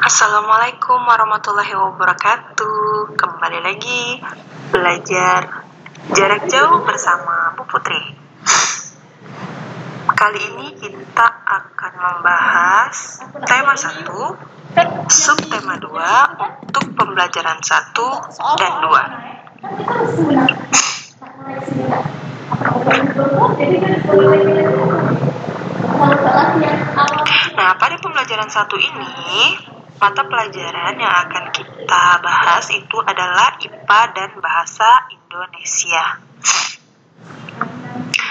Assalamualaikum warahmatullahi wabarakatuh. Kembali lagi belajar jarak jauh bersama Bu Putri. Kali ini kita akan membahas tema 1, subtema 2 untuk pembelajaran 1 dan 2. Nah, pada pembelajaran 1 ini, mata pelajaran yang akan kita bahas itu adalah IPA dan Bahasa Indonesia.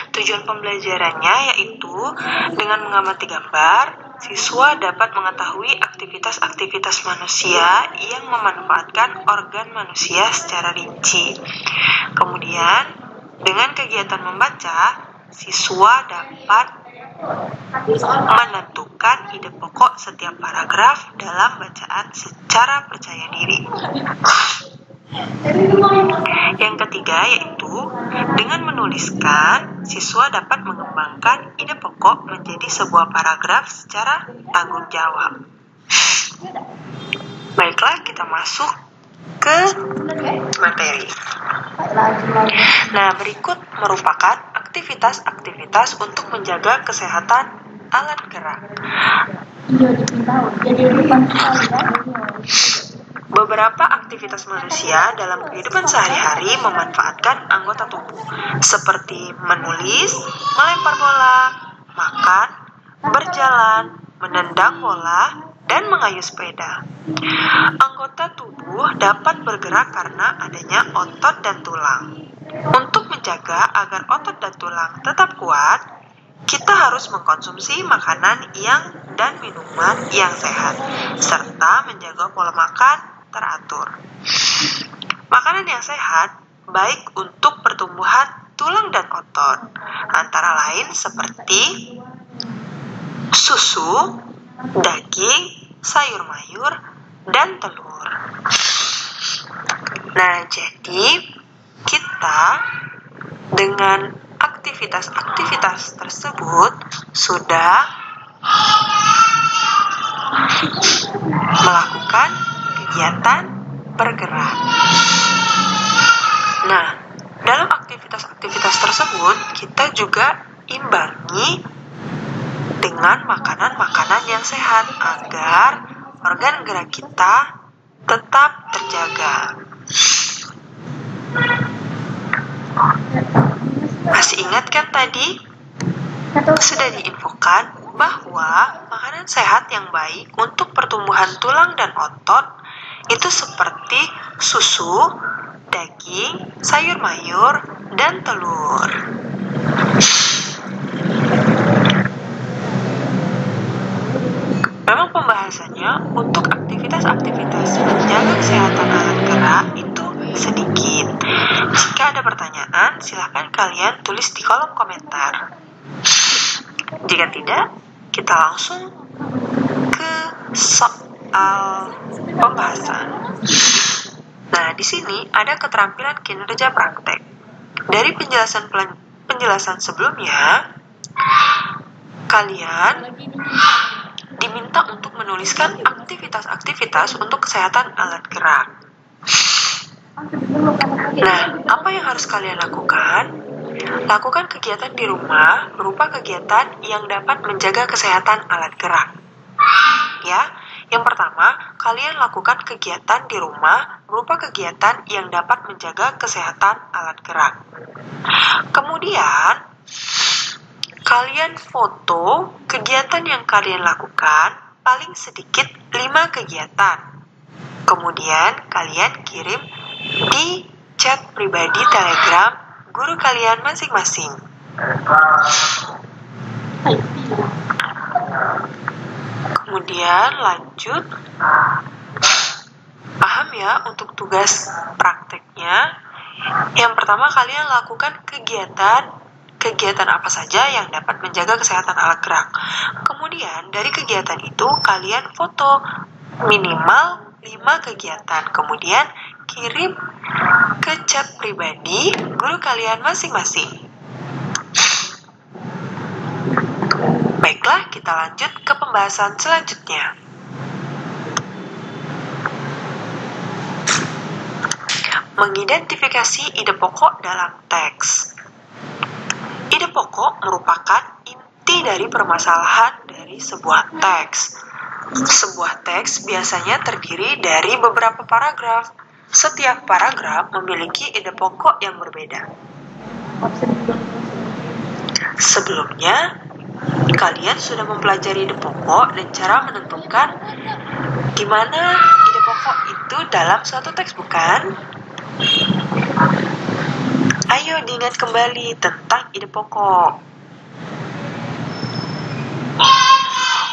Tujuan pembelajarannya yaitu dengan mengamati gambar, siswa dapat mengetahui aktivitas-aktivitas manusia yang memanfaatkan organ manusia secara rinci. Kemudian, dengan kegiatan membaca, siswa dapat menentukan ide pokok setiap paragraf dalam bacaan secara percaya diri. Yang ketiga yaitu dengan menuliskan, siswa dapat mengembangkan ide pokok menjadi sebuah paragraf secara tanggung jawab. Baiklah, kita masuk ke materi. Nah, berikut merupakan aktivitas-aktivitas untuk menjaga kesehatan alat gerak. Beberapa aktivitas manusia dalam kehidupan sehari-hari memanfaatkan anggota tubuh, seperti menulis, melempar bola, makan, berjalan, menendang bola, dan mengayuh sepeda. Anggota tubuh dapat bergerak karena adanya otot dan tulang. Untuk menjaga agar otot dan tulang tetap kuat, kita harus mengkonsumsi makanan dan minuman yang sehat, serta menjaga pola makan teratur. Makanan yang sehat baik untuk pertumbuhan tulang dan otot, antara lain seperti susu, daging, sayur mayur, dan telur. Nah, jadi kita dengan aktivitas-aktivitas tersebut sudah melakukan kegiatan bergerak. Nah, dalam aktivitas-aktivitas tersebut kita juga imbangi dengan makanan-makanan yang sehat agar organ gerak kita tetap terjaga. Masih ingat kan tadi? Sudah diinfokan bahwa makanan sehat yang baik untuk pertumbuhan tulang dan otot itu seperti susu, daging, sayur mayur, dan telur. Memang pembahasannya untuk aktivitas-aktivitas menjaga kesehatan alat gerak itu sedikit. Jika ada pertanyaan, silakan kalian tulis di kolom komentar. Jika tidak, kita langsung ke soal pembahasan. Nah, di sini ada keterampilan kinerja praktek. Dari penjelasan sebelumnya, kalian diminta untuk menuliskan aktivitas-aktivitas untuk kesehatan alat gerak. Nah, apa yang harus kalian lakukan? Lakukan kegiatan di rumah berupa kegiatan yang dapat menjaga kesehatan alat gerak. Ya, yang pertama, kalian lakukan kegiatan di rumah berupa kegiatan yang dapat menjaga kesehatan alat gerak. Kemudian, kalian foto kegiatan yang kalian lakukan paling sedikit 5 kegiatan. Kemudian, kalian kirim di chat pribadi Telegram guru kalian masing-masing. Kemudian lanjut, paham ya untuk tugas prakteknya. Yang pertama, kalian lakukan kegiatan apa saja yang dapat menjaga kesehatan alat gerak. Kemudian dari kegiatan itu kalian foto minimal 5 kegiatan. Kemudian kirim ke chat pribadi guru kalian masing-masing. Baiklah, kita lanjut ke pembahasan selanjutnya. Mengidentifikasi ide pokok dalam teks. Ide pokok merupakan inti dari permasalahan dari sebuah teks. Sebuah teks biasanya terdiri dari beberapa paragraf. Setiap paragraf memiliki ide pokok yang berbeda. Sebelumnya, kalian sudah mempelajari ide pokok dan cara menentukan di mana ide pokok itu dalam suatu teks, bukan? Ayo diingat kembali tentang ide pokok.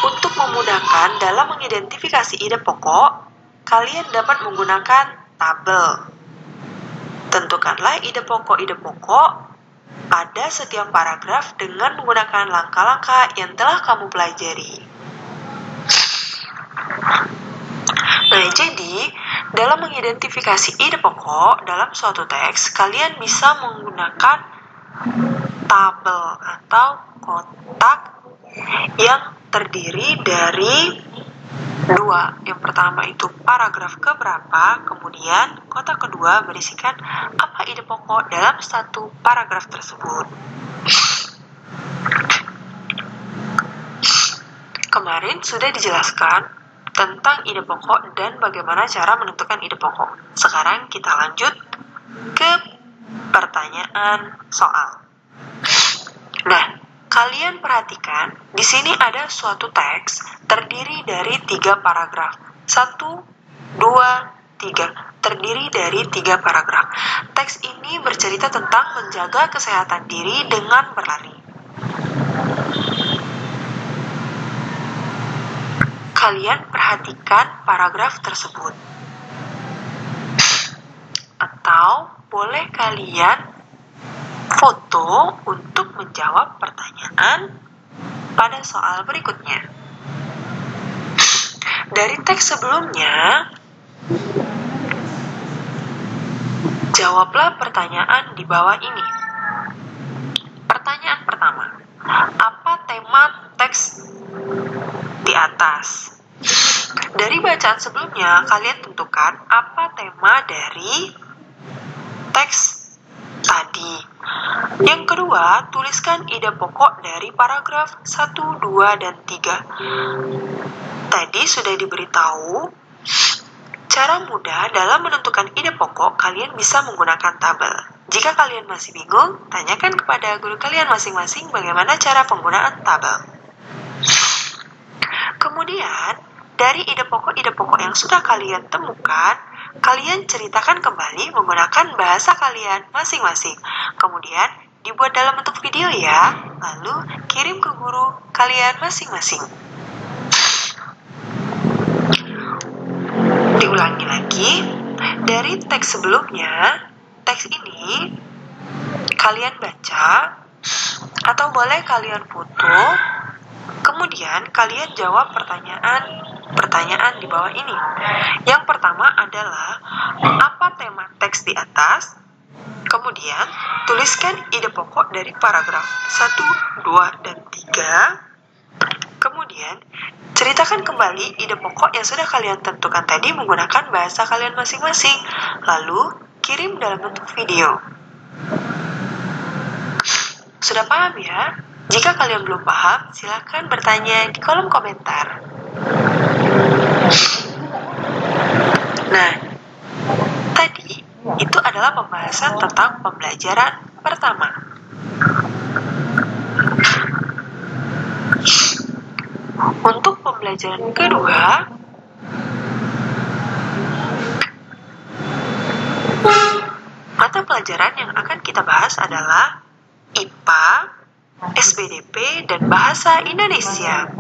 Untuk memudahkan dalam mengidentifikasi ide pokok, kalian dapat menggunakan tabel. Tentukanlah ide pokok pada setiap paragraf dengan menggunakan langkah-langkah yang telah kamu pelajari. Nah, jadi dalam mengidentifikasi ide pokok dalam suatu teks, kalian bisa menggunakan tabel atau kotak yang terdiri dari dua. Yang pertama itu paragraf keberapa, kemudian kotak kedua berisikan apa ide pokok dalam satu paragraf tersebut. Kemarin sudah dijelaskan tentang ide pokok dan bagaimana cara menentukan ide pokok. Sekarang kita lanjut ke pertanyaan soal. Nah, kalian perhatikan, di sini ada suatu teks terdiri dari 3 paragraf. 1, 2, 3. Terdiri dari 3 paragraf. Teks ini bercerita tentang menjaga kesehatan diri dengan berlari. Kalian perhatikan paragraf tersebut. Atau boleh kalian foto untuk menjawab pertanyaan pada soal berikutnya. Dari teks sebelumnya, jawablah pertanyaan di bawah ini. Pertanyaan pertama, apa tema teks di atas? Dari bacaan sebelumnya, kalian tentukan apa tema dari teks tadi. Yang kedua, tuliskan ide pokok dari paragraf 1, 2, dan 3. Tadi sudah diberitahu cara mudah dalam menentukan ide pokok, kalian bisa menggunakan tabel. Jika kalian masih bingung, tanyakan kepada guru kalian masing-masing bagaimana cara penggunaan tabel. Kemudian, dari ide pokok yang sudah kalian temukan, kalian ceritakan kembali menggunakan bahasa kalian masing-masing. Kemudian, dibuat dalam bentuk video ya, lalu kirim ke guru kalian masing-masing. Diulangi lagi, dari teks sebelumnya, teks ini kalian baca, atau boleh kalian foto, kemudian kalian jawab pertanyaan di bawah ini. Yang pertama adalah, apa tema teks di atas? Kemudian, tuliskan ide pokok dari paragraf 1, 2, dan 3. Kemudian, ceritakan kembali ide pokok yang sudah kalian tentukan tadi menggunakan bahasa kalian masing-masing. Lalu, kirim dalam bentuk video. Sudah paham ya? Jika kalian belum paham, silakan bertanya di kolom komentar. Nah, tadi itu adalah pembahasan tentang pembelajaran pertama. Untuk pembelajaran kedua, mata pelajaran yang akan kita bahas adalah IPA, SBDP, dan Bahasa Indonesia.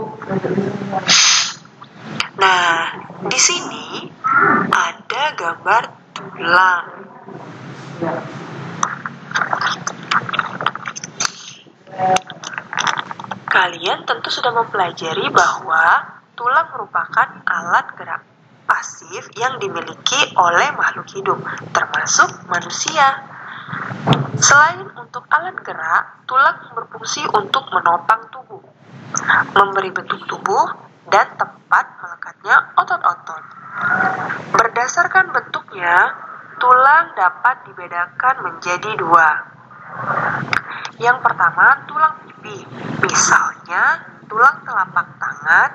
Nah, di sini ada gambar tulang. Kalian tentu sudah mempelajari bahwa tulang merupakan alat gerak pasif yang dimiliki oleh makhluk hidup, termasuk manusia. Selain untuk alat gerak, tulang berfungsi untuk menopang tubuh. memberi bentuk tubuh, dan tempat melekatnya otot-otot. Berdasarkan bentuknya, tulang dapat dibedakan menjadi dua. Yang pertama, tulang pipi, misalnya tulang telapak tangan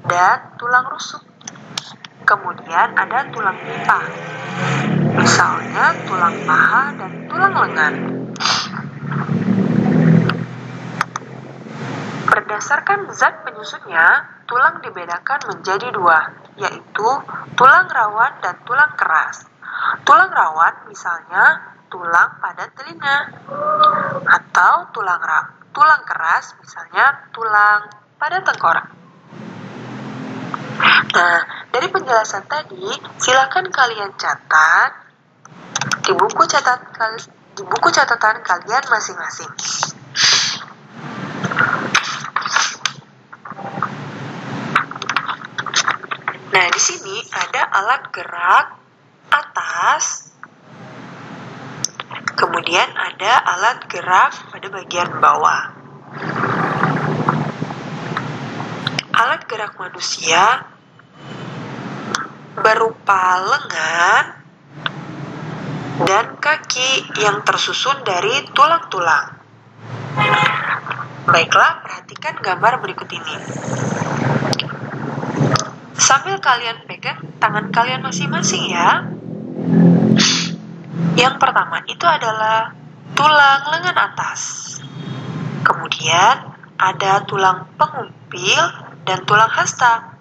dan tulang rusuk. Kemudian ada tulang pipa, misalnya tulang paha dan tulang lengan. Berdasarkan zat penyusunnya, tulang dibedakan menjadi dua, yaitu tulang rawan dan tulang keras. Tulang rawan misalnya tulang pada telinga, atau tulang keras misalnya tulang pada tengkorak. Nah, dari penjelasan tadi, silakan kalian catat di buku catatan kalian masing-masing. Nah, di sini ada alat gerak atas, kemudian ada alat gerak pada bagian bawah. Alat gerak manusia berupa lengan dan kaki yang tersusun dari tulang-tulang. Baiklah, perhatikan gambar berikut ini. Sambil kalian pegang tangan kalian masing-masing ya. Yang pertama itu adalah tulang lengan atas. Kemudian ada tulang pengumpil dan tulang hasta.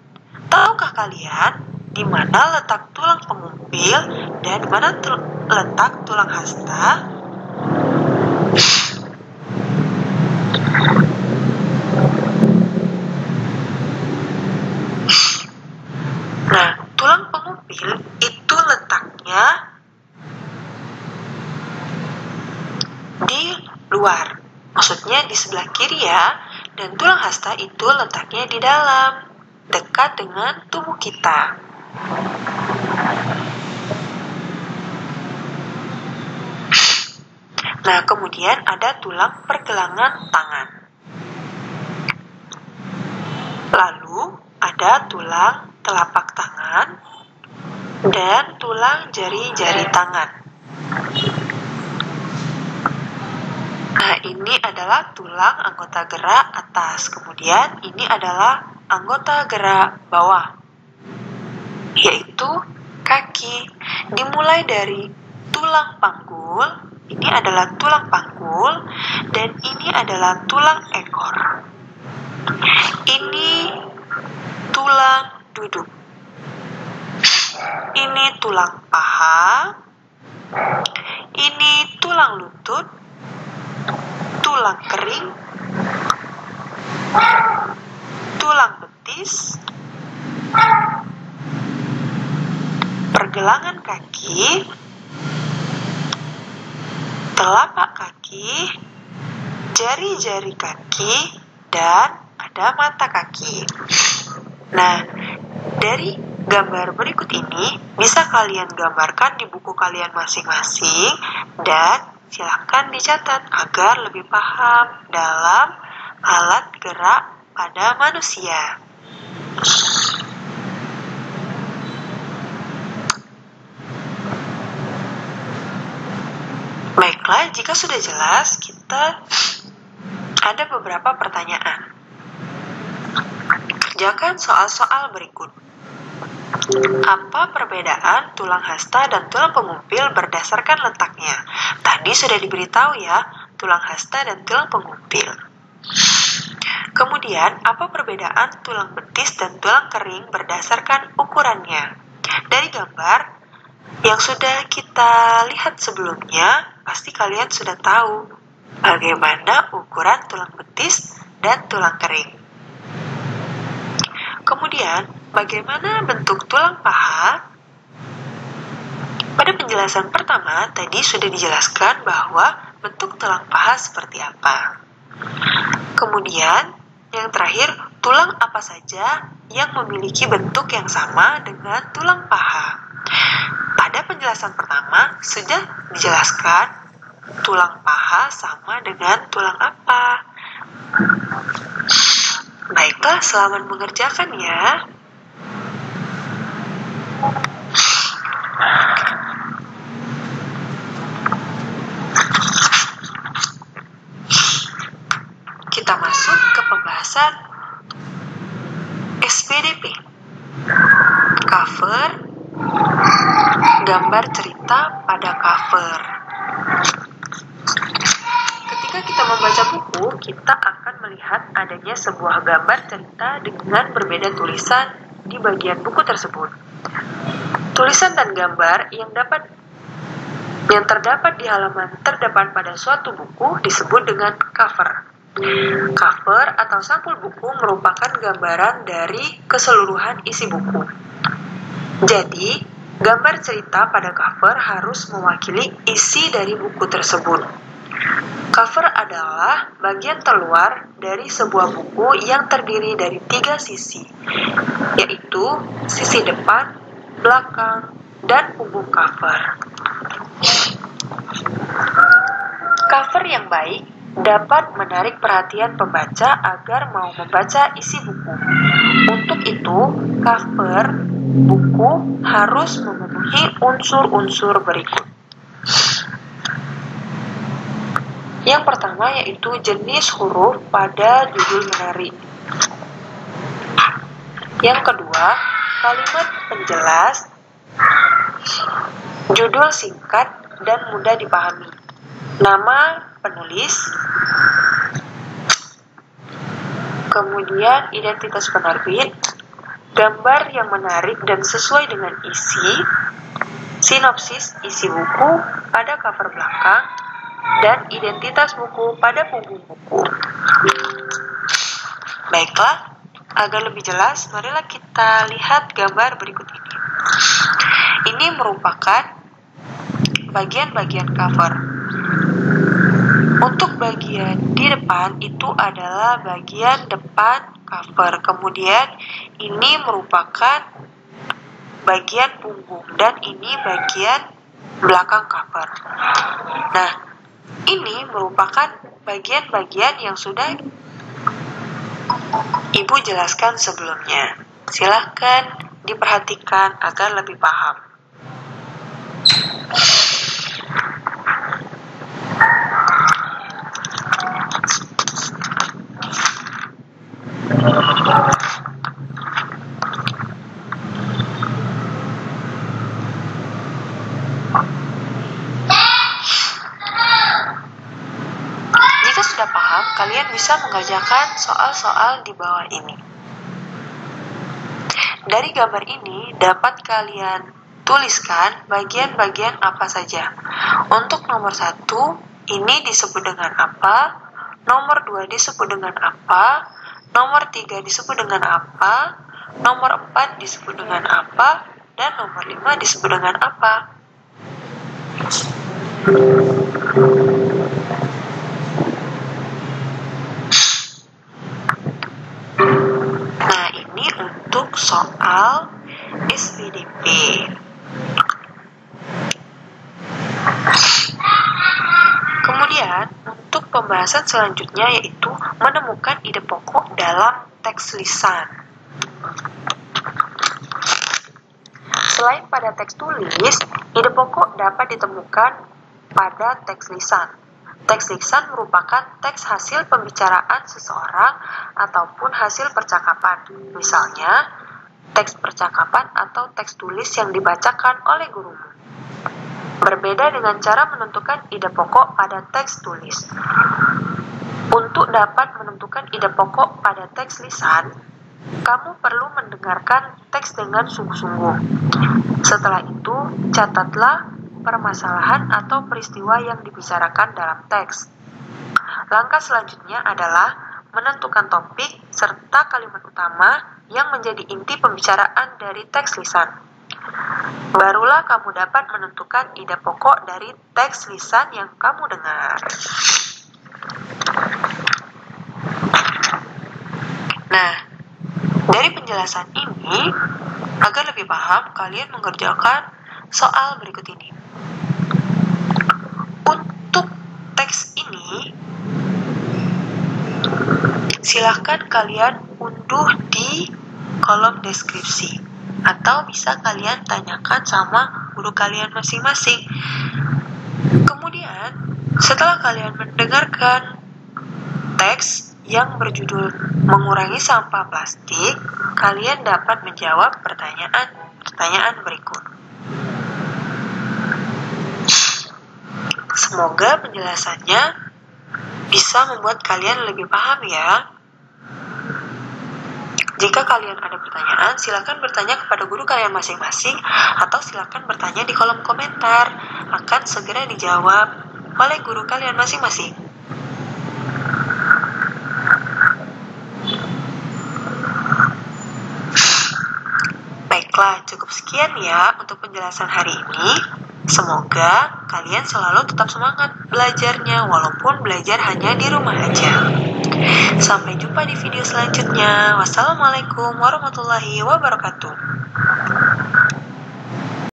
Tahukah kalian di mana letak tulang pengumpil dan di mana letak tulang hasta? Nah, tulang pengumpil itu letaknya di luar, maksudnya di sebelah kiri ya, dan tulang hasta itu letaknya di dalam, dekat dengan tubuh kita. Nah, kemudian ada tulang pergelangan tangan. Lalu ada tulang telapak tangan dan tulang jari-jari tangan. Nah, ini adalah tulang anggota gerak atas. Kemudian ini adalah anggota gerak bawah, yaitu kaki. Dimulai dari tulang panggul, ini adalah tulang panggul, dan ini adalah tulang ekor. Ini tulang duduk. Ini tulang paha. Ini tulang lutut, tulang kering, tulang betis, pergelangan kaki, telapak kaki, jari-jari kaki, dan ada mata kaki. Nah, dari gambar berikut ini bisa kalian gambarkan di buku kalian masing-masing dan silakan dicatat agar lebih paham dalam alat gerak pada manusia. Baiklah, jika sudah jelas, kita ada beberapa pertanyaan. Kerjakan soal-soal berikut. Apa perbedaan tulang hasta dan tulang pengumpil berdasarkan letaknya? Tadi sudah diberitahu ya, tulang hasta dan tulang pengumpil. Kemudian, apa perbedaan tulang betis dan tulang kering berdasarkan ukurannya? Dari gambar yang sudah kita lihat sebelumnya, pasti kalian sudah tahu bagaimana ukuran tulang betis dan tulang kering. Kemudian, bagaimana bentuk tulang paha? Pada penjelasan pertama, tadi sudah dijelaskan bahwa bentuk tulang paha seperti apa. Kemudian, yang terakhir, tulang apa saja yang memiliki bentuk yang sama dengan tulang paha? Pada penjelasan pertama, sudah dijelaskan tulang paha sama dengan tulang apa. Baiklah, selamat mengerjakan ya. Kita masuk ke pembahasan SPDP. Cover, gambar cerita pada cover. Ketika kita membaca buku, kita akan melihat adanya sebuah gambar cerita dengan berbeda tulisan di bagian buku tersebut. Tulisan dan gambar yang terdapat di halaman terdepan pada suatu buku disebut dengan cover. Cover atau sampul buku merupakan gambaran dari keseluruhan isi buku. Jadi, gambar cerita pada cover harus mewakili isi dari buku tersebut. Cover adalah bagian terluar dari sebuah buku yang terdiri dari 3 sisi, yaitu sisi depan, belakang, dan punggung cover. Cover yang baik dapat menarik perhatian pembaca agar mau membaca isi buku. Untuk itu, cover buku harus memenuhi unsur-unsur berikut. Yang pertama yaitu jenis huruf pada judul menarik. Yang kedua, kalimat penjelas, judul singkat dan mudah dipahami, nama penulis, kemudian identitas penerbit, gambar yang menarik dan sesuai dengan isi, sinopsis isi buku pada cover belakang, dan identitas buku pada punggung buku. Baiklah, agar lebih jelas, marilah kita lihat gambar berikut ini. Ini merupakan bagian-bagian cover. Untuk bagian di depan itu adalah bagian depan cover. Kemudian ini merupakan bagian punggung dan ini bagian belakang cover. Nah, ini merupakan bagian-bagian yang sudah Ibu jelaskan sebelumnya. Silahkan diperhatikan agar lebih paham. Sudah paham, kalian bisa mengerjakan soal-soal di bawah ini. Dari gambar ini dapat kalian tuliskan bagian-bagian apa saja. Untuk nomor 1, ini disebut dengan apa, nomor 2 disebut dengan apa, nomor 3 disebut dengan apa, nomor 4 disebut dengan apa, dan nomor 5 disebut dengan apa. Nah, ini untuk soal SPDP. Kemudian, untuk pembahasan selanjutnya yaitu menemukan ide pokok dalam teks lisan. Selain pada teks tulis, ide pokok dapat ditemukan pada teks lisan. Teks lisan merupakan teks hasil pembicaraan seseorang ataupun hasil percakapan. Misalnya, teks percakapan atau teks tulis yang dibacakan oleh gurumu. Berbeda dengan cara menentukan ide pokok pada teks tulis. Untuk dapat menentukan ide pokok pada teks lisan, kamu perlu mendengarkan teks dengan sungguh-sungguh. Setelah itu, catatlah permasalahan atau peristiwa yang dibicarakan dalam teks. Langkah selanjutnya adalah menentukan topik serta kalimat utama yang menjadi inti pembicaraan dari teks lisan. Barulah kamu dapat menentukan ide pokok dari teks lisan yang kamu dengar. Nah, dari penjelasan ini, agar lebih paham, kalian mengerjakan soal berikut ini. Untuk teks ini, silahkan kalian unduh di kolom deskripsi. Atau bisa kalian tanyakan sama guru kalian masing-masing. Kemudian, setelah kalian mendengarkan teks yang berjudul Mengurangi Sampah Plastik, kalian dapat menjawab pertanyaan berikut. Semoga penjelasannya bisa membuat kalian lebih paham ya. Jika kalian ada pertanyaan, silakan bertanya kepada guru kalian masing-masing atau silakan bertanya di kolom komentar. Akan segera dijawab oleh guru kalian masing-masing. Baiklah, cukup sekian ya untuk penjelasan hari ini. Semoga kalian selalu tetap semangat belajarnya walaupun belajar hanya di rumah aja. Sampai jumpa di video selanjutnya. Wassalamualaikum warahmatullahi wabarakatuh.